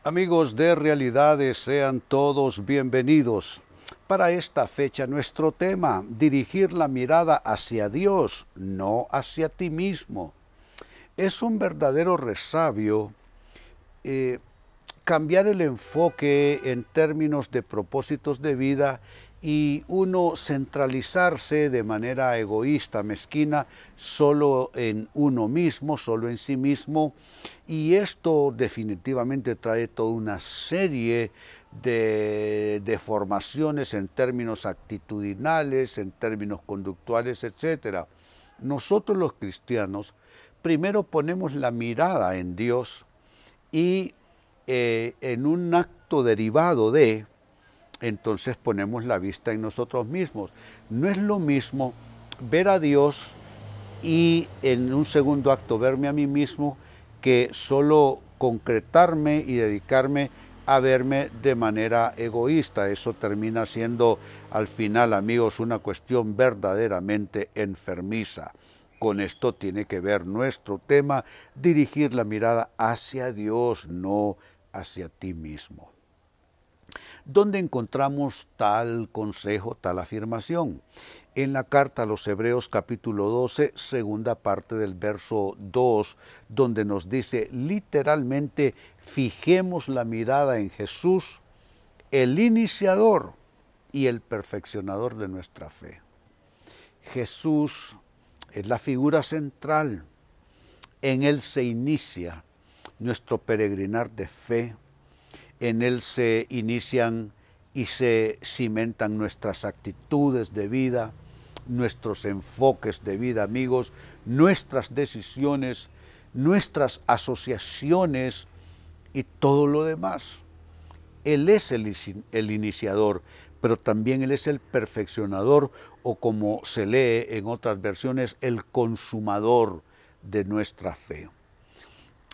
Amigos de Realidades, sean todos bienvenidos. Para esta fecha nuestro tema, dirigir la mirada hacia Dios, no hacia ti mismo. Es un verdadero resabio cambiar el enfoque en términos de propósitos de vida y uno centralizarse de manera egoísta, mezquina, solo en uno mismo, solo en sí mismo, y esto definitivamente trae toda una serie de deformaciones en términos actitudinales, en términos conductuales, etc. Nosotros los cristianos primero ponemos la mirada en Dios y en un acto derivado de, entonces ponemos la vista en nosotros mismos. No es lo mismo ver a Dios y en un segundo acto verme a mí mismo que solo concretarme y dedicarme a verme de manera egoísta. Eso termina siendo al final, amigos, una cuestión verdaderamente enfermiza. Con esto tiene que ver nuestro tema, dirigir la mirada hacia Dios, no hacia ti mismo. ¿Dónde encontramos tal consejo, tal afirmación? En la carta a los Hebreos capítulo 12, segunda parte del verso 2, donde nos dice literalmente, fijemos la mirada en Jesús, el iniciador y el perfeccionador de nuestra fe. Jesús es la figura central. En Él se inicia nuestro peregrinar de fe. En Él se inician y se cimentan nuestras actitudes de vida, nuestros enfoques de vida, amigos, nuestras decisiones, nuestras asociaciones y todo lo demás. Él es el iniciador, pero también Él es el perfeccionador, o como se lee en otras versiones, el consumador de nuestra fe.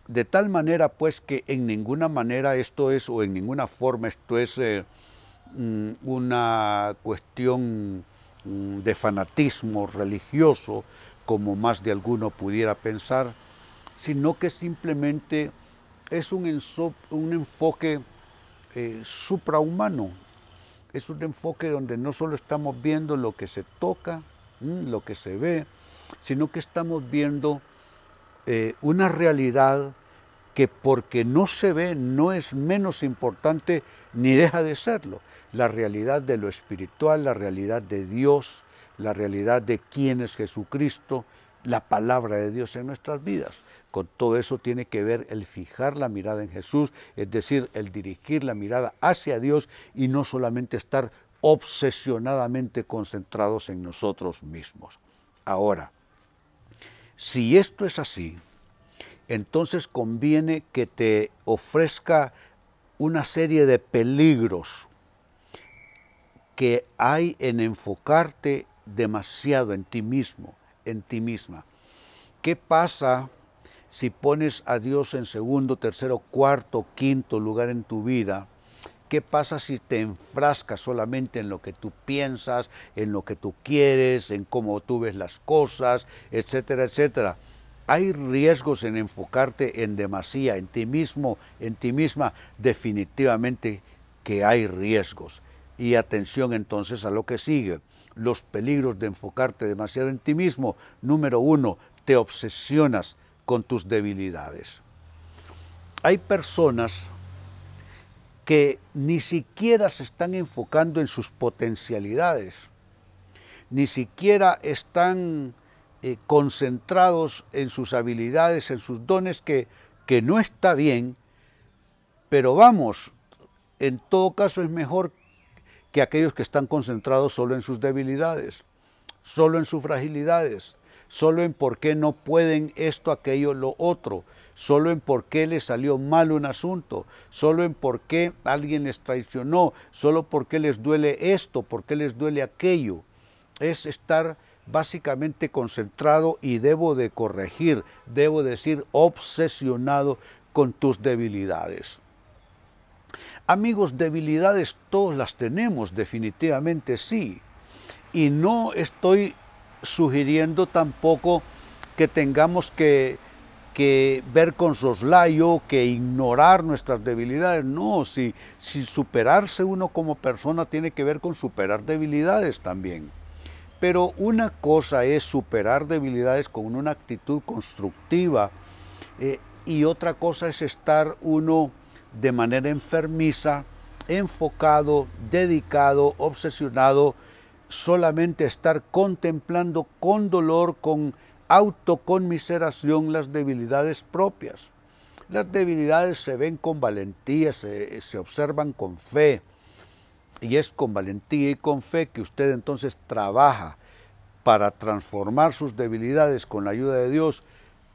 De tal manera, pues, que en ninguna manera esto es, o en ninguna forma esto es una cuestión de fanatismo religioso, como más de alguno pudiera pensar, sino que simplemente es un enfoque suprahumano. Es un enfoque donde no solo estamos viendo lo que se toca, lo que se ve, sino que estamos viendo una realidad que porque no se ve no es menos importante ni deja de serlo. La realidad de lo espiritual, la realidad de Dios, la realidad de quién es Jesucristo, la palabra de Dios en nuestras vidas. Con todo eso tiene que ver el fijar la mirada en Jesús, es decir, el dirigir la mirada hacia Dios y no solamente estar obsesionadamente concentrados en nosotros mismos. Ahora, si esto es así, entonces conviene que te ofrezca una serie de peligros que hay en enfocarte demasiado en ti mismo, en ti misma. ¿Qué pasa si pones a Dios en segundo, tercero, cuarto, quinto lugar en tu vida? ¿Qué pasa si te enfrascas solamente en lo que tú piensas, en lo que tú quieres, en cómo tú ves las cosas, etcétera, etcétera? Hay riesgos en enfocarte en demasía, en ti mismo, en ti misma. Definitivamente que hay riesgos. Y atención entonces a lo que sigue. Los peligros de enfocarte demasiado en ti mismo. Número uno, te obsesionas con tus debilidades. Hay personas que ni siquiera se están enfocando en sus potencialidades, ni siquiera están concentrados en sus habilidades, en sus dones, que no está bien, pero vamos, en todo caso es mejor que aquellos que están concentrados solo en sus debilidades, solo en sus fragilidades, solo en por qué no pueden esto, aquello, lo otro, solo en por qué les salió mal un asunto, solo en por qué alguien les traicionó, solo por qué les duele esto, por qué les duele aquello. Es estar básicamente concentrado y debo de corregir, debo decir obsesionado con tus debilidades. Amigos, debilidades todos las tenemos, definitivamente sí. Y no estoy sugiriendo tampoco que tengamos que que ver con soslayo, que ignorar nuestras debilidades. No, si superarse uno como persona tiene que ver con superar debilidades también. Pero una cosa es superar debilidades con una actitud constructiva y otra cosa es estar uno de manera enfermiza, enfocado, dedicado, obsesionado, solamente estar contemplando con dolor, con autoconmiseración las debilidades propias. Las debilidades se ven con valentía, se observan con fe. Y es con valentía y con fe que usted entonces trabaja para transformar sus debilidades con la ayuda de Dios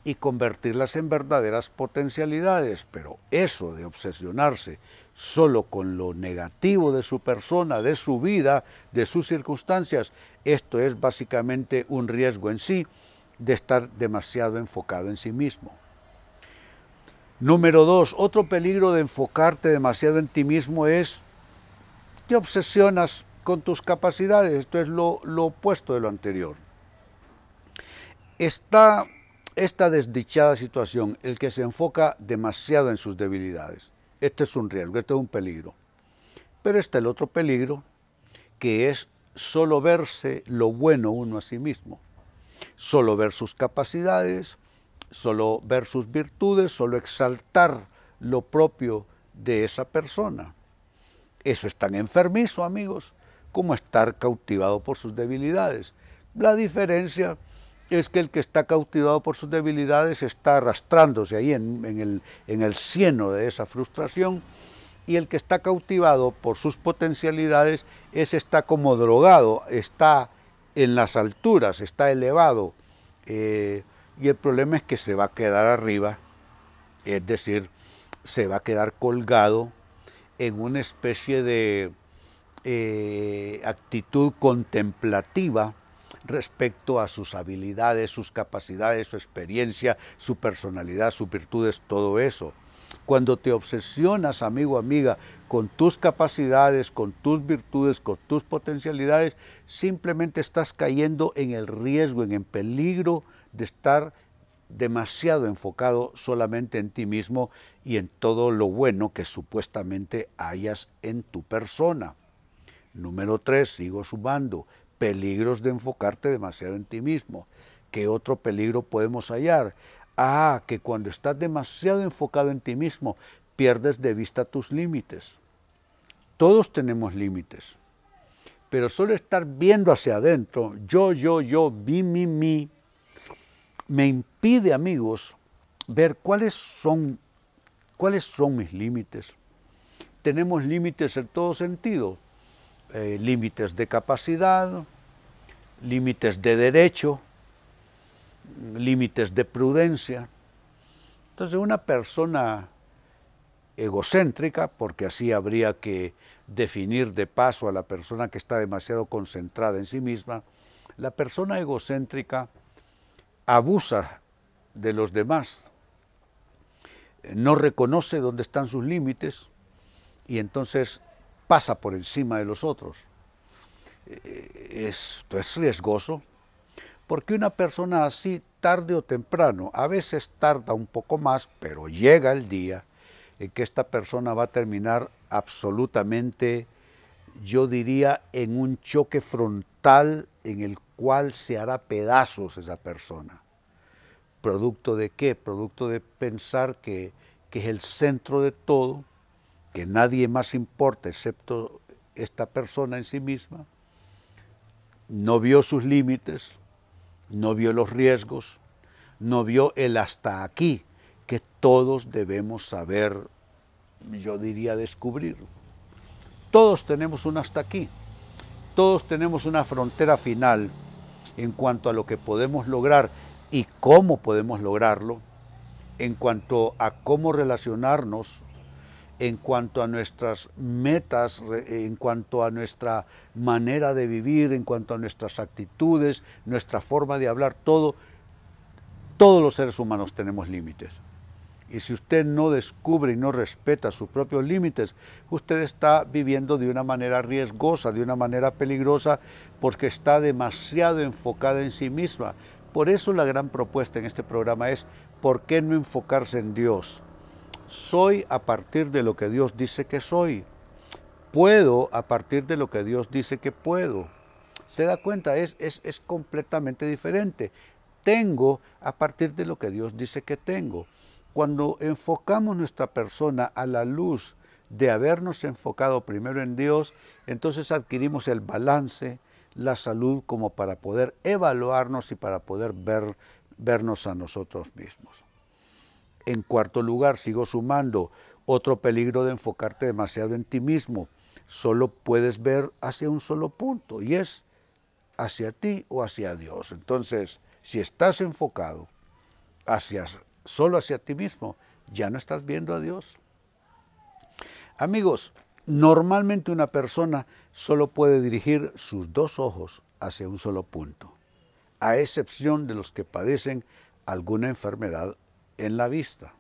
y convertirlas en verdaderas potencialidades. Pero eso de obsesionarse solo con lo negativo de su persona, de su vida, de sus circunstancias, esto es básicamente un riesgo en sí de estar demasiado enfocado en sí mismo. Número 2, otro peligro de enfocarte demasiado en ti mismo es te obsesionas con tus capacidades. Esto es lo opuesto de lo anterior. Esta desdichada situación, el que se enfoca demasiado en sus debilidades, este es un riesgo, este es un peligro. Pero está el otro peligro, que es solo verse lo bueno uno a sí mismo. Solo ver sus capacidades, solo ver sus virtudes, solo exaltar lo propio de esa persona. Eso es tan enfermizo, amigos, como estar cautivado por sus debilidades. La diferencia es que el que está cautivado por sus debilidades está arrastrándose ahí en el cieno de esa frustración, y el que está cautivado por sus potencialidades, ese está como drogado, está en las alturas, está elevado, y el problema es que se va a quedar arriba, es decir, se va a quedar colgado en una especie de actitud contemplativa respecto a sus habilidades, sus capacidades, su experiencia, su personalidad, sus virtudes, todo eso. Cuando te obsesionas, amigo, amiga, con tus capacidades, con tus virtudes, con tus potencialidades, simplemente estás cayendo en el riesgo, en el peligro de estar demasiado enfocado solamente en ti mismo y en todo lo bueno que supuestamente hayas en tu persona. Número 3, sigo sumando, peligros de enfocarte demasiado en ti mismo. ¿Qué otro peligro podemos hallar? Que cuando estás demasiado enfocado en ti mismo, pierdes de vista tus límites. Todos tenemos límites, pero solo estar viendo hacia adentro, yo, mi, me impide, amigos, ver cuáles son mis límites. Tenemos límites en todo sentido, límites de capacidad, límites de derecho, límites de prudencia. Entonces una persona egocéntrica, porque así habría que definir de paso a la persona que está demasiado concentrada en sí misma, la persona egocéntrica abusa de los demás, no reconoce dónde están sus límites y entonces pasa por encima de los otros. Esto es riesgoso, porque una persona así, tarde o temprano, a veces tarda un poco más, pero llega el día en que esta persona va a terminar absolutamente, yo diría, en un choque frontal en el cual se hará pedazos esa persona. ¿Producto de qué? Producto de pensar que es el centro de todo, que nadie más importa excepto esta persona en sí misma. No vio sus límites, no vio los riesgos, no vio el hasta aquí que todos debemos saber, yo diría, descubrir. Todos tenemos un hasta aquí, todos tenemos una frontera final en cuanto a lo que podemos lograr y cómo podemos lograrlo, en cuanto a cómo relacionarnos, en cuanto a nuestras metas, en cuanto a nuestra manera de vivir, en cuanto a nuestras actitudes, nuestra forma de hablar, todo. Todos los seres humanos tenemos límites. Y si usted no descubre y no respeta sus propios límites, usted está viviendo de una manera riesgosa, de una manera peligrosa, porque está demasiado enfocada en sí misma, Por eso la gran propuesta en este programa es, ¿por qué no enfocarse en Dios? Soy a partir de lo que Dios dice que soy. Puedo a partir de lo que Dios dice que puedo. ¿Se da cuenta? Es completamente diferente. Tengo a partir de lo que Dios dice que tengo. Cuando enfocamos nuestra persona a la luz de habernos enfocado primero en Dios, entonces adquirimos el balance, la salud como para poder evaluarnos y para poder vernos a nosotros mismos. En cuarto lugar, sigo sumando otro peligro de enfocarte demasiado en ti mismo. Solo puedes ver hacia un solo punto y es hacia ti o hacia Dios. Entonces, si estás enfocado solo hacia ti mismo, ya no estás viendo a Dios. Amigos, normalmente una persona solo puede dirigir sus dos ojos hacia un solo punto, a excepción de los que padecen alguna enfermedad en la vista.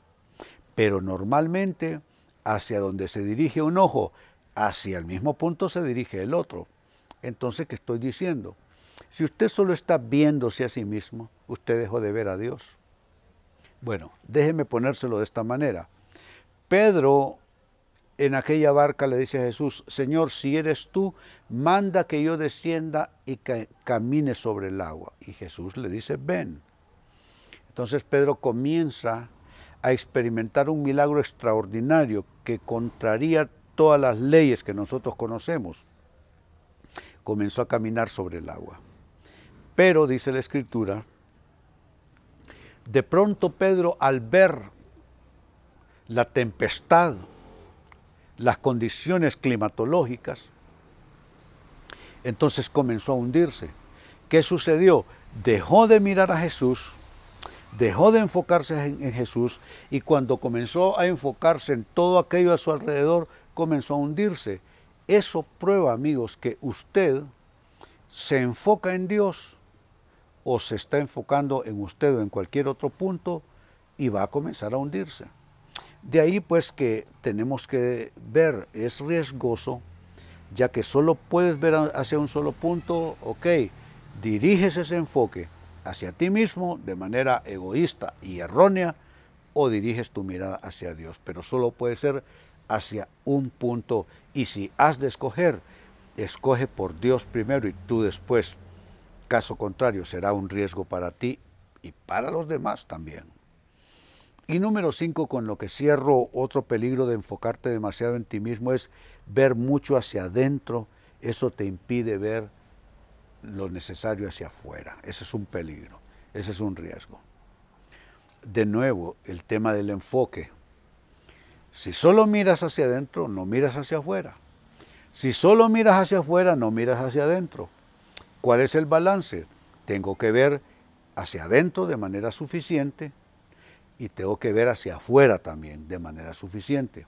Pero normalmente, hacia donde se dirige un ojo, hacia el mismo punto se dirige el otro. Entonces, ¿qué estoy diciendo? Si usted solo está viéndose a sí mismo, usted dejó de ver a Dios. Bueno, déjeme ponérselo de esta manera. Pedro en aquella barca le dice a Jesús, Señor, si eres tú, manda que yo descienda y camine sobre el agua. Y Jesús le dice, ven. Entonces Pedro comienza a experimentar un milagro extraordinario que contraría todas las leyes que nosotros conocemos. Comenzó a caminar sobre el agua. Pero, dice la Escritura, de pronto Pedro, al ver la tempestad, las condiciones climatológicas, entonces comenzó a hundirse. ¿Qué sucedió? Dejó de mirar a Jesús, dejó de enfocarse en Jesús, y cuando comenzó a enfocarse en todo aquello a su alrededor, comenzó a hundirse. Eso prueba, amigos, que usted se enfoca en Dios o se está enfocando en usted o en cualquier otro punto y va a comenzar a hundirse. De ahí pues que tenemos que ver, es riesgoso, ya que solo puedes ver hacia un solo punto, ok, diriges ese enfoque hacia ti mismo de manera egoísta y errónea, o diriges tu mirada hacia Dios, pero solo puede ser hacia un punto, y si has de escoger, escoge por Dios primero y tú después. Caso contrario, será un riesgo para ti y para los demás también. Y número 5, con lo que cierro, otro peligro de enfocarte demasiado en ti mismo es ver mucho hacia adentro. Eso te impide ver lo necesario hacia afuera. Ese es un peligro, ese es un riesgo. De nuevo, el tema del enfoque. Si solo miras hacia adentro, no miras hacia afuera. Si solo miras hacia afuera, no miras hacia adentro. ¿Cuál es el balance? Tengo que ver hacia adentro de manera suficiente y tengo que ver hacia afuera también de manera suficiente.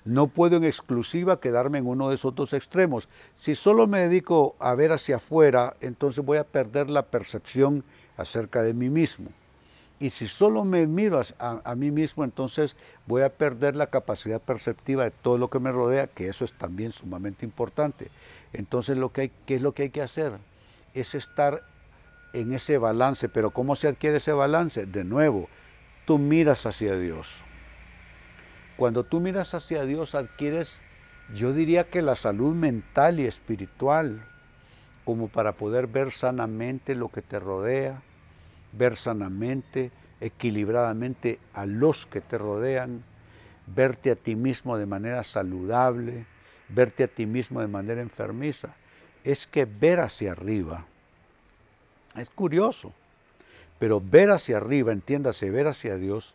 No puedo en exclusiva quedarme en uno de esos dos extremos. Si solo me dedico a ver hacia afuera, entonces voy a perder la percepción acerca de mí mismo. Y si solo me miro a mí mismo, entonces voy a perder la capacidad perceptiva de todo lo que me rodea, que eso es también sumamente importante. Entonces, ¿qué es lo que hay que hacer? Es estar en ese balance. Pero ¿cómo se adquiere ese balance? De nuevo, tú miras hacia Dios. Cuando tú miras hacia Dios adquieres, yo diría que la salud mental y espiritual, como para poder ver sanamente lo que te rodea, ver sanamente, equilibradamente a los que te rodean, verte a ti mismo de manera saludable, verte a ti mismo de manera enfermiza. Es que ver hacia arriba, es curioso, pero ver hacia arriba, entiéndase, ver hacia Dios,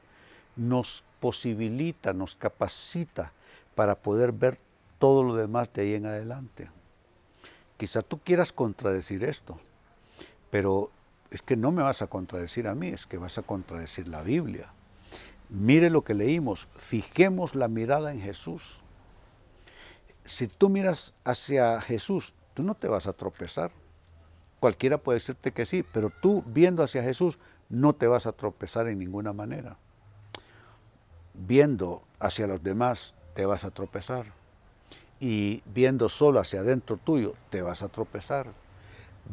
nos posibilita, nos capacita para poder ver todo lo demás de ahí en adelante. Quizá tú quieras contradecir esto, pero es que no me vas a contradecir a mí, es que vas a contradecir la Biblia. Mire lo que leímos, fijemos la mirada en Jesús. Si tú miras hacia Jesús, tú no te vas a tropezar. Cualquiera puede decirte que sí, pero tú viendo hacia Jesús no te vas a tropezar en ninguna manera. Viendo hacia los demás te vas a tropezar. Y viendo solo hacia adentro tuyo te vas a tropezar.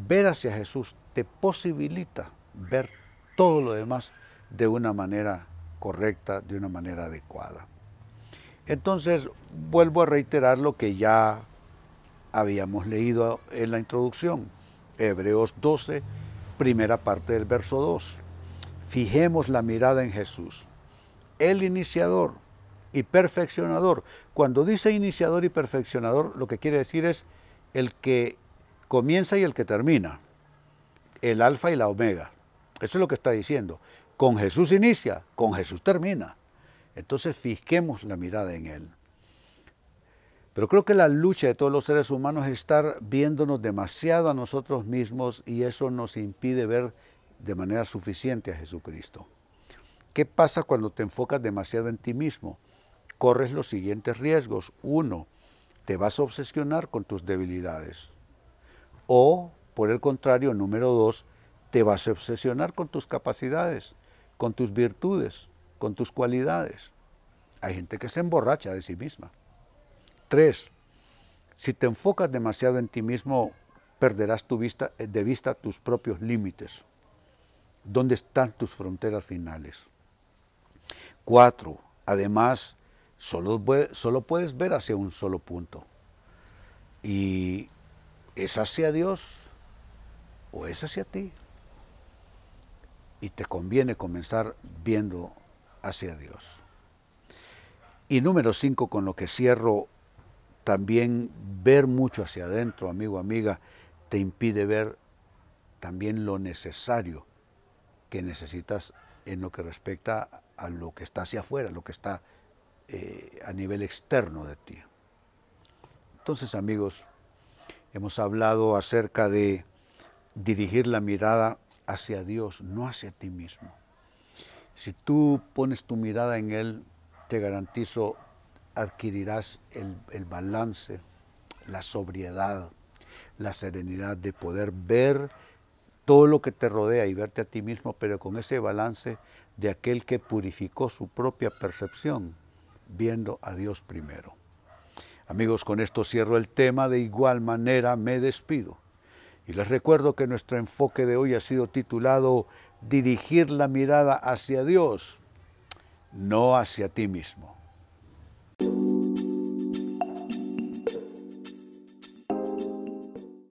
Ver hacia Jesús te posibilita ver todo lo demás de una manera correcta, de una manera adecuada. Entonces, vuelvo a reiterar lo que ya habíamos leído en la introducción. Hebreos 12, primera parte del verso 2. Fijemos la mirada en Jesús, el iniciador y perfeccionador. Cuando dice iniciador y perfeccionador, lo que quiere decir es el que comienza y el que termina, el alfa y la omega. Eso es lo que está diciendo. Con Jesús inicia, con Jesús termina. Entonces fijemos la mirada en Él. Pero creo que la lucha de todos los seres humanos es estar viéndonos demasiado a nosotros mismos y eso nos impide ver de manera suficiente a Jesucristo. ¿Qué pasa cuando te enfocas demasiado en ti mismo? Corres los siguientes riesgos. 1, te vas a obsesionar con tus debilidades. O, por el contrario, número 2, te vas a obsesionar con tus capacidades, con tus virtudes, con tus cualidades. Hay gente que se emborracha de sí misma. 3, si te enfocas demasiado en ti mismo, perderás de vista tus propios límites. ¿Dónde están tus fronteras finales? 4, además, solo puedes ver hacia un solo punto. Y ¿es hacia Dios o es hacia ti? Y te conviene comenzar viendo hacia Dios. Y número 5, con lo que cierro, también ver mucho hacia adentro, amigo, amiga, te impide ver también lo necesario que necesitas en lo que respecta a lo que está hacia afuera, lo que está a nivel externo de ti. Entonces, amigos, hemos hablado acerca de dirigir la mirada hacia Dios, no hacia ti mismo. Si tú pones tu mirada en Él, te garantizo, adquirirás el balance, la sobriedad, la serenidad de poder ver todo lo que te rodea y verte a ti mismo, pero con ese balance de aquel que purificó su propia percepción, viendo a Dios primero. Amigos, con esto cierro el tema, de igual manera me despido. Y les recuerdo que nuestro enfoque de hoy ha sido titulado Dirigir la mirada hacia Dios, no hacia ti mismo.